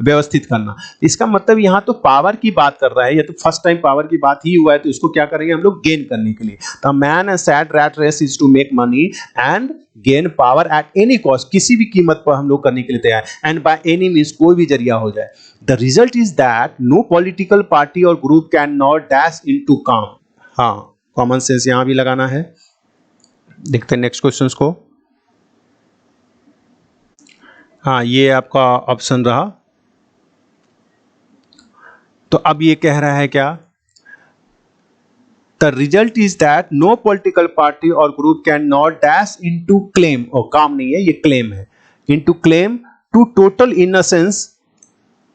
व्यवस्थित करना। इसका मतलब यहाँ तो पावर की बात कर रहा है, ये तो फर्स्ट टाइम पावर की बात ही हुआ है, तो इसको क्या करेंगे हम लोग, गेन करने के लिए। तो man and sad rat race is to make money and gain power at any cost, किसी भी कीमत पर हम लोग करने के लिए तैयार। एंड बाय एनी मीन्स, कोई भी जरिया हो जाए। The result is that no political party or group can not dash into calm। हाँ, कॉमन सेंस यहां भी लगाना है। देखते हैं नेक्स्ट क्वेश्चन को। हाँ, ये आपका ऑप्शन रहा। तो अब ये कह रहा है क्या, The result is that no political party or group can not dash into claim, और काम नहीं है, ये claim है, into claim to total innocence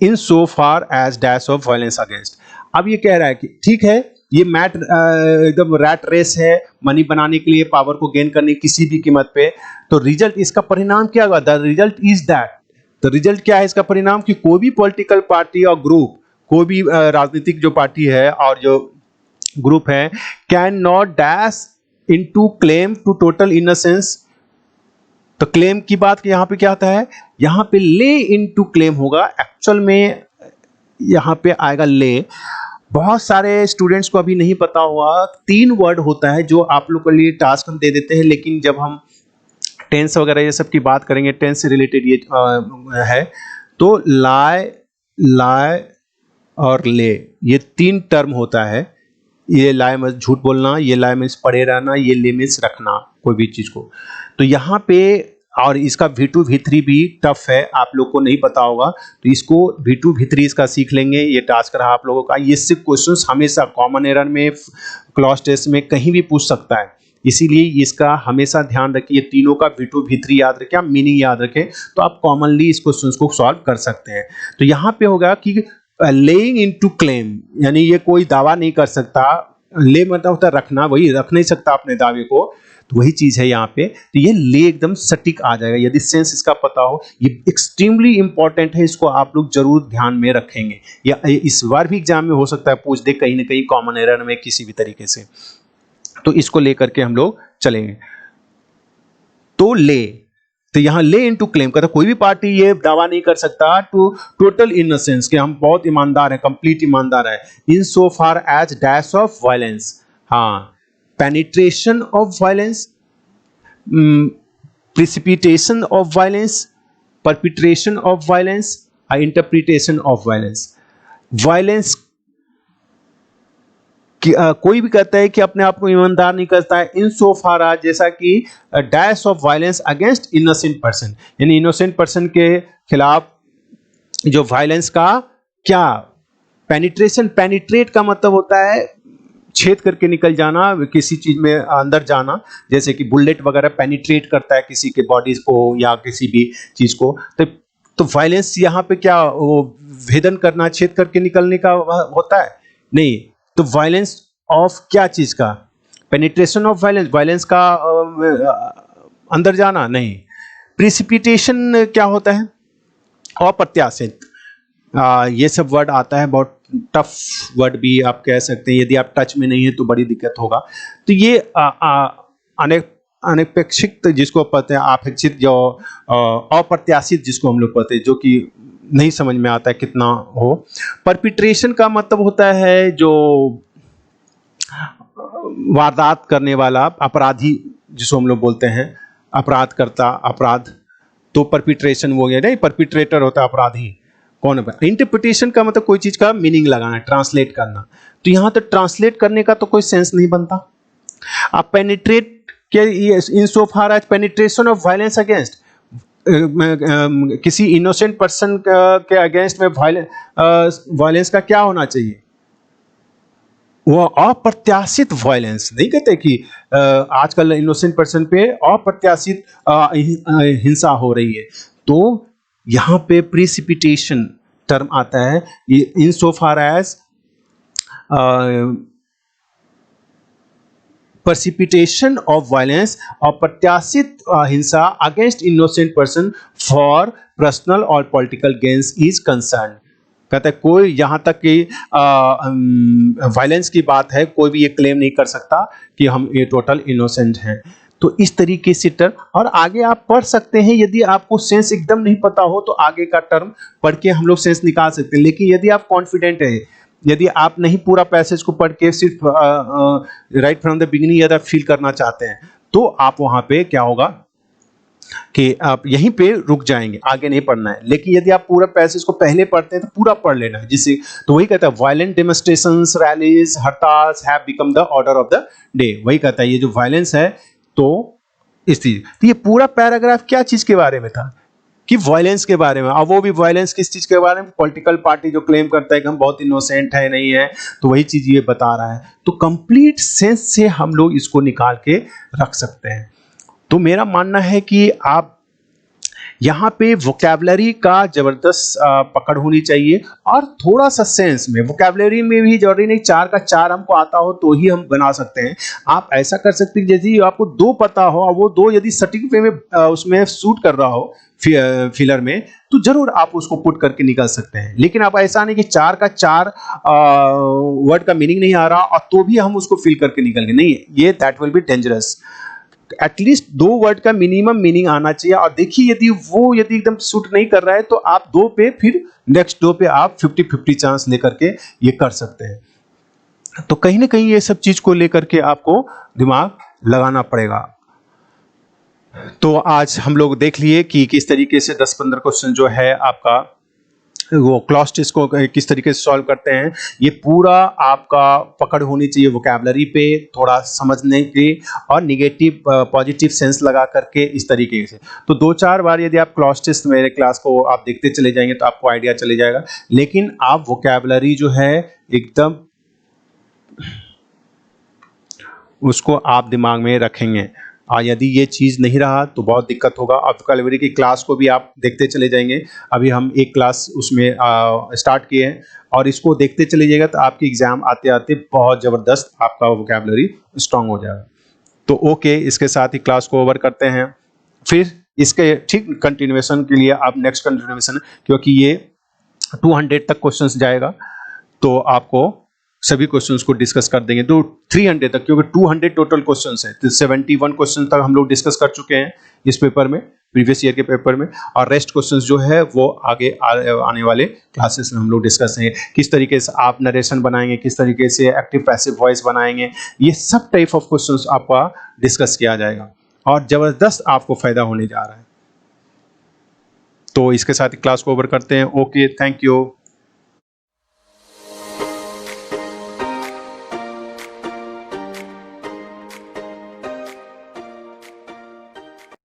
in so far as dash of violence against. अब ये कह रहा है कि ठीक है, ये मैट एकदम रैट रेस है, मनी बनाने के लिए, पावर को गेन करने किसी भी कीमत पे। तो रिजल्ट, इसका परिणाम क्या होगा, द रिजल्ट इज दैट, तो रिजल्ट क्या है इसका परिणाम, कि कोई भी पॉलिटिकल पार्टी और ग्रुप, कोई भी राजनीतिक जो पार्टी है और जो ग्रुप है, can not dash into claim to total innocence. तो क्लेम की बात यहाँ पे क्या आता है, यहाँ पे ले इनटू क्लेम होगा, एक्चुअल में यहाँ पे आएगा ले। बहुत सारे स्टूडेंट्स को अभी नहीं पता हुआ, 3 वर्ड होता है जो आप लोग के लिए टास्क हम दे देते हैं, लेकिन जब हम टेंस वगैरह ये सब की बात करेंगे, टेंस से रिलेटेड ये है, तो लाए, लाए और ले, ये 3 टर्म होता है। ये लाए मीन्स झूठ बोलना, ये लाए मीन्स पड़े रहना, ये ले मीन्स रखना कोई भी चीज को। तो यहाँ पे, और इसका V2 V3 भी टफ है, आप लोग को नहीं पता होगा, तो इसको V2 V3 इसका सीख लेंगे। ये टास्क रहा आप लोगों का। ये सिर्फ क्वेश्चंस हमेशा कॉमन एरर में, क्लॉज टेस्ट में कहीं भी पूछ सकता है, इसीलिए इसका हमेशा ध्यान रखिए। तीनों का V2 V3 याद रखें, मीनिंग याद रखें, तो आप कॉमनली इस क्वेश्चन को सॉल्व कर सकते हैं। तो यहाँ पे होगा कि लेइंग इनटू क्लेम, यानी ये कोई दावा नहीं कर सकता। ले मतलब होता है रखना, वही रख नहीं सकता अपने दावे को, तो वही चीज है यहाँ पे। तो ये ले एकदम सटीक आ जाएगा यदि सेंस इसका पता हो। ये एक्सट्रीमली इंपॉर्टेंट है, इसको आप लोग जरूर ध्यान में रखेंगे। या इस बार भी एग्जाम में हो सकता है पूछ दे कहीं ना कहीं कॉमन एरर में किसी भी तरीके से, तो इसको लेकर के हम लोग चलेंगे। तो ले, तो यहाँ ले इनटू क्लेम का, तो कोई भी पार्टी ये दावा नहीं कर सकता टू टोटल इनोसेंस, कि हम बहुत ईमानदार हैं, कंप्लीट ईमानदार है, in so far as dash of violence. हाँ, penetration of violence, precipitation of violence, perpetration of violence, interpretation of violence। violence कोई भी कहता है कि अपने आप को ईमानदार नहीं करता है, इन सो फार आज, जैसा कि dash of violence against innocent person, यानी इनोसेंट पर्सन के खिलाफ जो वायलेंस का क्या पेनिट्रेशन, पेनिट्रेट का मतलब होता है छेद करके निकल जाना, किसी चीज में अंदर जाना, जैसे कि बुलेट वगैरह पेनिट्रेट करता है किसी के बॉडी को या किसी भी चीज को, तो वायलेंस यहाँ पे क्या वो भेदन करना, छेद करके निकलने का होता है? नहीं। तो वायलेंस ऑफ क्या चीज का? पेनिट्रेशन ऑफ वायलेंस, वायलेंस का अंदर जाना नहीं। प्रिसिपिटेशन क्या होता है? अप्रत्याशित। ये सब वर्ड आता है, बहुत टफ वर्ड भी आप कह सकते हैं, यदि आप टच में नहीं है तो बड़ी दिक्कत होगा। तो ये अनपेक्षित जिसको पढ़ते हैं, अपेक्षित, जो अप्रत्याशित जिसको हम लोग पढ़ते हैं, जो कि नहीं समझ में आता है कितना हो। परपिट्रेशन का मतलब होता है जो वारदात करने वाला, अपराधी जिसको हम लोग बोलते हैं, अपराध करता, अपराध, तो परपिट्रेशन हो गया। नहीं, परपिट्रेटर होता है अपराधी, कौन है? इंटरप्रिटेशन का मतलब कोई चीज का मीनिंग लगाना, ट्रांसलेट करना। तो यहाँ तो ट्रांसलेट करने का तो कोई सेंस नहीं बनता। आप पेनिट्रेट के in so far as penetration of violence against, किसी इनोसेंट पर्सन के अगेंस्ट में वायलेंस का क्या होना चाहिए? वो अप्रत्याशित वायलेंस। नहीं कहते कि आजकल इनोसेंट पर्सन पे अप्रत्याशित हिंसा हो रही है, तो यहाँ पे प्रिसिपिटेशन टर्म आता है, in so far as precipitation of violence, अप्रत्याशित हिंसा against innocent person for personal और पॉलिटिकल गेन्स इज कंसर्न। कहते हैं कोई यहाँ तक कि वायलेंस की बात है, कोई भी ये क्लेम नहीं कर सकता कि हम ये टोटल इनोसेंट हैं। तो इस तरीके से टर्म, और आगे आप पढ़ सकते हैं, यदि आपको सेंस एकदम नहीं पता हो तो आगे का टर्म पढ़ के हम लोग सेंस निकाल सकते हैं। लेकिन यदि आप कॉन्फिडेंट है, यदि आप नहीं पूरा पैसेज को पढ़ के सिर्फ राइट फ्रॉम द बिगिनिंग यदि आप फील करना चाहते हैं, तो आप वहां पे क्या होगा कि आप यहीं पे रुक जाएंगे, आगे नहीं पढ़ना है। लेकिन यदि आप पूरा पैसेज को पहले पढ़ते हैं तो पूरा पढ़ लेना है, जिससे तो वही कहता है वायलेंट डेमोन्स्ट्रेशंस, रैलीज, हड़ताल have become the order of the day. वही कहता है ये जो वायलेंस है, तो इस चीज, तो ये पूरा पैराग्राफ क्या चीज के बारे में था? कि वायलेंस के बारे में। अब वो भी वायलेंस किस चीज के बारे में? पॉलिटिकल पार्टी जो क्लेम करता है कि हम बहुत इनोसेंट है, नहीं है, तो वही चीज ये बता रहा है। तो कंप्लीट सेंस से हम लोग इसको निकाल के रख सकते हैं। तो मेरा मानना है कि आप यहाँ पे वोकैबुलरी का जबरदस्त पकड़ होनी चाहिए, और थोड़ा सा सेंस में, वोकैबुलरी में भी जरूरी नहीं 4 का 4 हमको आता हो तो ही हम बना सकते हैं। आप ऐसा कर सकते हैं जैसे आपको 2 पता हो, और वो 2 यदि सटीक वे में उसमें शूट कर रहा हो फिलर में, तो जरूर आप उसको पुट करके निकल सकते हैं। लेकिन आप ऐसा नहीं कि 4 का 4 वर्ड का मीनिंग नहीं आ रहा और तो भी हम उसको फिल करके निकल गए, नहीं, ये that will be dangerous. At least 2 word का मिनिमम मीनिंग आना चाहिए। और देखिए यदि एकदम सूट नहीं कर रहा है तो आप 2 पे, फिर नेक्स्ट 2 पे आप 50-50 चांस लेकर के ये कर सकते हैं। तो कहीं ना कहीं ये सब चीज को लेकर के आपको दिमाग लगाना पड़ेगा। तो आज हम लोग देख लिए कि किस तरीके से 10-15 क्वेश्चन जो है आपका वो क्लॉज टेस्ट को किस तरीके से सॉल्व करते हैं। ये पूरा आपका पकड़ होनी चाहिए वोकैबुलरी पे, थोड़ा समझने की, और निगेटिव पॉजिटिव सेंस लगा करके इस तरीके से। तो 2-4 बार यदि आप क्लॉज टेस्ट मेरे क्लास को आप देखते चले जाएंगे तो आपको आइडिया चले जाएगा। लेकिन आप वोकैबुलरी जो है एकदम उसको आप दिमाग में रखेंगे, और यदि ये चीज़ नहीं रहा तो बहुत दिक्कत होगा। और वोकैबुलरी की क्लास को भी आप देखते चले जाएंगे। अभी हम एक क्लास उसमें स्टार्ट किए हैं, और इसको देखते चले जाइएगा तो आपकी एग्जाम आते आते बहुत ज़बरदस्त आपका वोकैबुलरी स्ट्रांग हो जाएगा। तो ओके, इसके साथ ही क्लास को ओवर करते हैं। फिर इसके ठीक कंटिन्यूएशन के लिए आप नेक्स्ट कंटिन्यूएशन, क्योंकि ये 200 तक क्वेश्चंस जाएगा, तो आपको सभी क्वेश्चंस को डिस्कस कर देंगे, तो 300 तक, क्योंकि 200 टोटल क्वेश्चंस है, तो 71 क्वेश्चन तक हम लोग डिस्कस कर चुके हैं इस पेपर में, प्रीवियस ईयर के पेपर में। और रेस्ट क्वेश्चंस जो है वो आगे आने वाले क्लासेस में हम लोग डिस्कस करेंगे। किस तरीके से आप नरेशन बनाएंगे, किस तरीके से एक्टिव पैसिव वॉइस बनाएंगे, ये सब टाइप ऑफ क्वेश्चंस आपका डिस्कस किया जाएगा, और जबरदस्त आपको फायदा होने जा रहा है। तो इसके साथ क्लास को ओवर करते हैं। Okay, thank you.